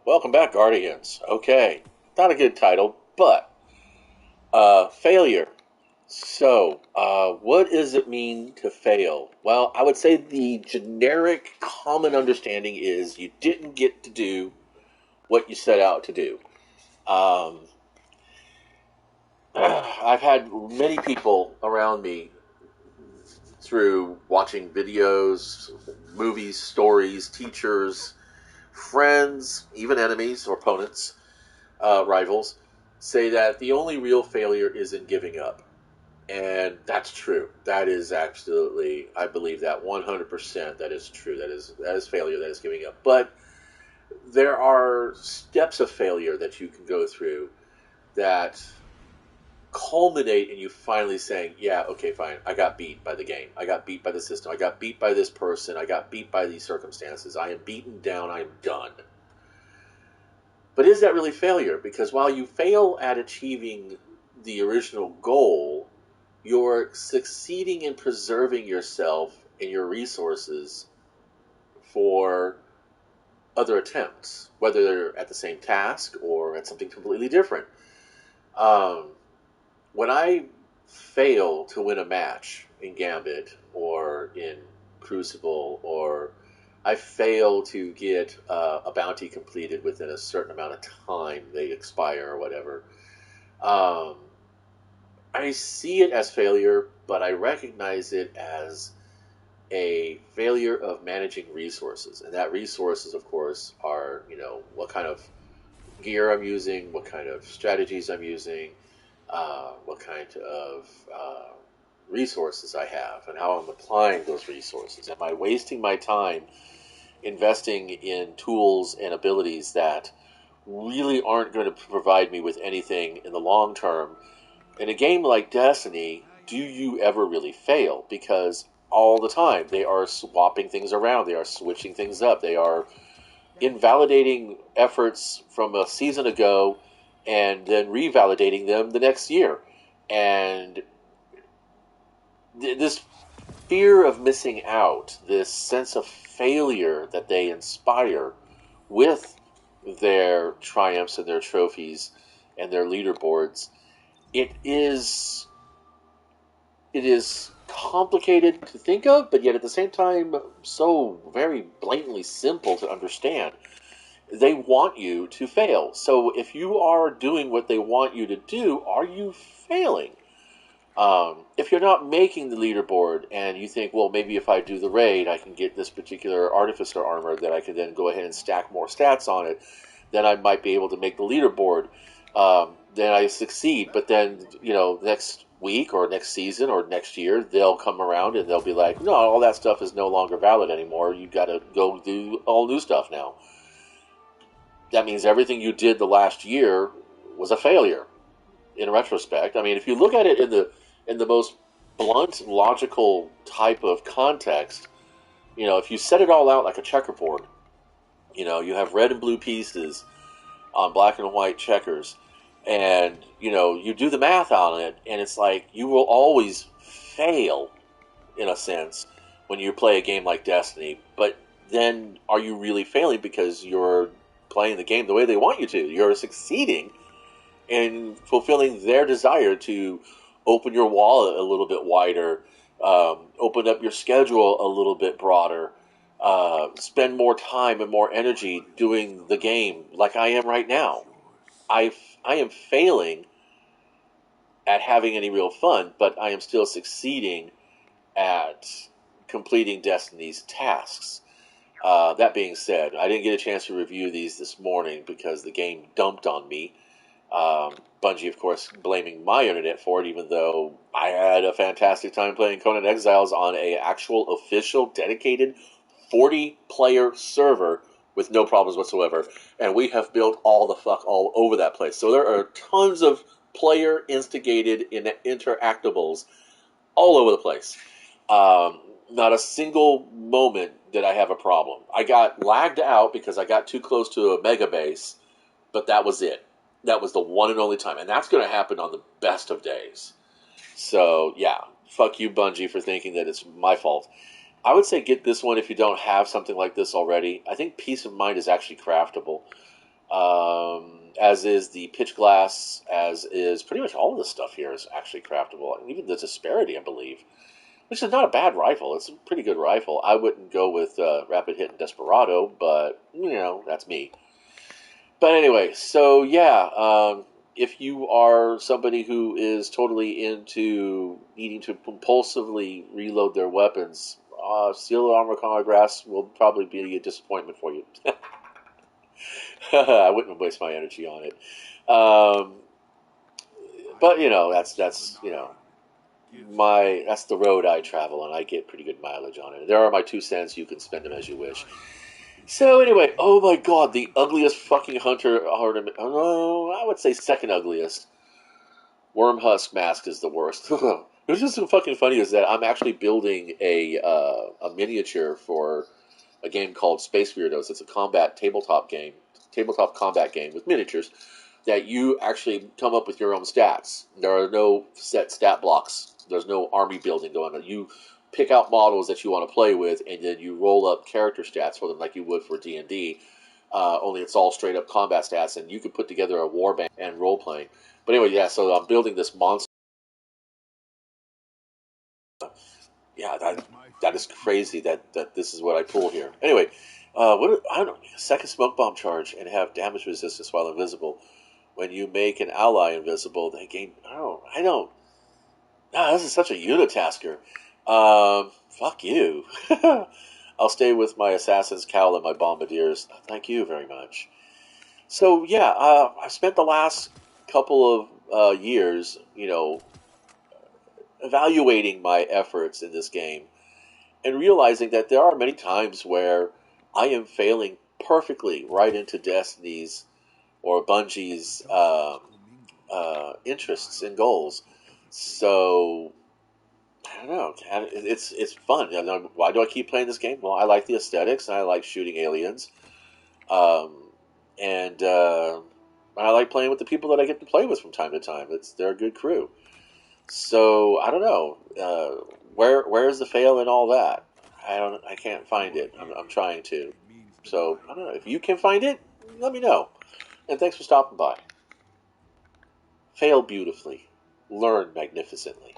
Welcome back, Guardians. Okay, not a good title, but failure. What does it mean to fail? Well, I would say the generic common understanding is you didn't get to do what you set out to do. Um, I've had many people around me through watching videos, movies, stories, teachers, friends, even enemies or opponents, rivals, say that the only real failure is in giving up. And that's true. That is absolutely, I believe that 100%. That is true. That is failure. That is giving up. But there are steps of failure that you can go through that culminate in you finally saying, "Yeah, okay, fine. I got beat by the game. I got beat by the system. I got beat by this person. I got beat by these circumstances. I am beaten down. I am done." But is that really failure? Because while you fail at achieving the original goal, you're succeeding in preserving yourself and your resources for other attempts, whether they're at the same task or at something completely different. Um, when I fail to win a match in Gambit or in Crucible, or I fail to get a bounty completed within a certain amount of time, they expire or whatever. Um, I see it as failure, but I recognize it as a failure of managing resources. And that resources, of course, are, what kind of gear I'm using, what kind of strategies I'm using, what kind of resources I have, and how I'm applying those resources. Am I wasting my time investing in tools and abilities that really aren't going to provide me with anything in the long term? In a game like Destiny, do you ever really fail? Because all the time they are swapping things around, they are switching things up, they are invalidating efforts from a season ago and then revalidating them the next year. And this fear of missing out, this sense of failure that they inspire with their triumphs and their trophies and their leaderboards, it is it is complicated to think of, but yet at the same time so very blatantly simple to understand. They want you to fail. So if you are doing what they want you to do, are you failing? If you're not making the leaderboard and you think, well, maybe if I do the raid, I can get this particular artificer armor that I can then go ahead and stack more stats on it, then I might be able to make the leaderboard. Then I succeed. But then, next week or next season or next year, they'll come around and they'll be like, no, all that stuff is no longer valid anymore. You got to go do all new stuff now. That means everything you did the last year was a failure in retrospect. I mean, if you look at it in the most blunt, logical type of context, if you set it all out like a checkerboard, you have red and blue pieces on black and white checkers, and you do the math on it, and it's like you will always fail in a sense when you play a game like Destiny. But then, are you really failing because you're playing the game the way they want you to? You're succeeding in fulfilling their desire to open your wallet a little bit wider, open up your schedule a little bit broader, spend more time and more energy doing the game like I am right now. I am failing at having any real fun, but I am still succeeding at completing Destiny's tasks. That being said, I didn't get a chance to review these this morning because the game dumped on me. Bungie, of course, blaming my internet for it, even though I had a fantastic time playing Conan Exiles on a actual official dedicated 40-player server with no problems whatsoever. And we have built all the fuck all over that place. So there are tons of player instigated interactables all over the place. Not a single moment did I have a problem. I got lagged out because I got too close to a mega base, but that was it. That was the one and only time. And that's going to happen on the best of days. So, yeah, fuck you, Bungie, for thinking that it's my fault. I would say get this one if you don't have something like this already. I think Peace of Mind is actually craftable. As is the pitch glass, as is pretty much all of the stuff here is actually craftable. And even the disparity, I believe, which is not a bad rifle. It's a pretty good rifle. I wouldn't go with Rapid Hit and Desperado, but, that's me. But anyway, so yeah, if you are somebody who is totally into needing to compulsively reload their weapons, Steel Armor Congrass will probably be a disappointment for you. I wouldn't waste my energy on it. Um, but that's the road I travel, and I get pretty good mileage on it. There are my 2 cents. You can spend them as you wish. So anyway, oh my god, the ugliest fucking hunter ornament. Oh, I would say second ugliest. Worm husk mask is the worst. What's just so fucking funny is that I'm actually building a miniature for a game called Space Weirdos. It's a tabletop combat game with miniatures that you actually come up with your own stats. There are no set stat blocks. There's no army building going on. You pick out models that you want to play with, and then you roll up character stats for them like you would for D&D. Only it's all straight up combat stats, and you can put together a warband and role playing. But anyway, yeah. So I'm building this monster. Yeah, that is crazy. That this is what I pull here. Anyway, I don't know. Second smoke bomb charge and have damage resistance while invisible. When you make an ally invisible, they gain. I don't. Ah, this is such a unitasker. Fuck you. I'll stay with my assassin's cowl and my bombardiers. Thank you very much. So yeah, I've spent the last couple of years, evaluating my efforts in this game and realizing that there are many times where I am failing perfectly right into Destiny's or Bungie's interests and goals. So I don't know. It's fun. Why do I keep playing this game? Well, I like the aesthetics, and I like shooting aliens, um, and I like playing with the people that I get to play with from time to time. They're a good crew. So I don't know. Where's the fail in all that? I can't find it. I'm trying to. So I don't know. If you can find it, let me know. And thanks for stopping by. Fail beautifully. Learn magnificently.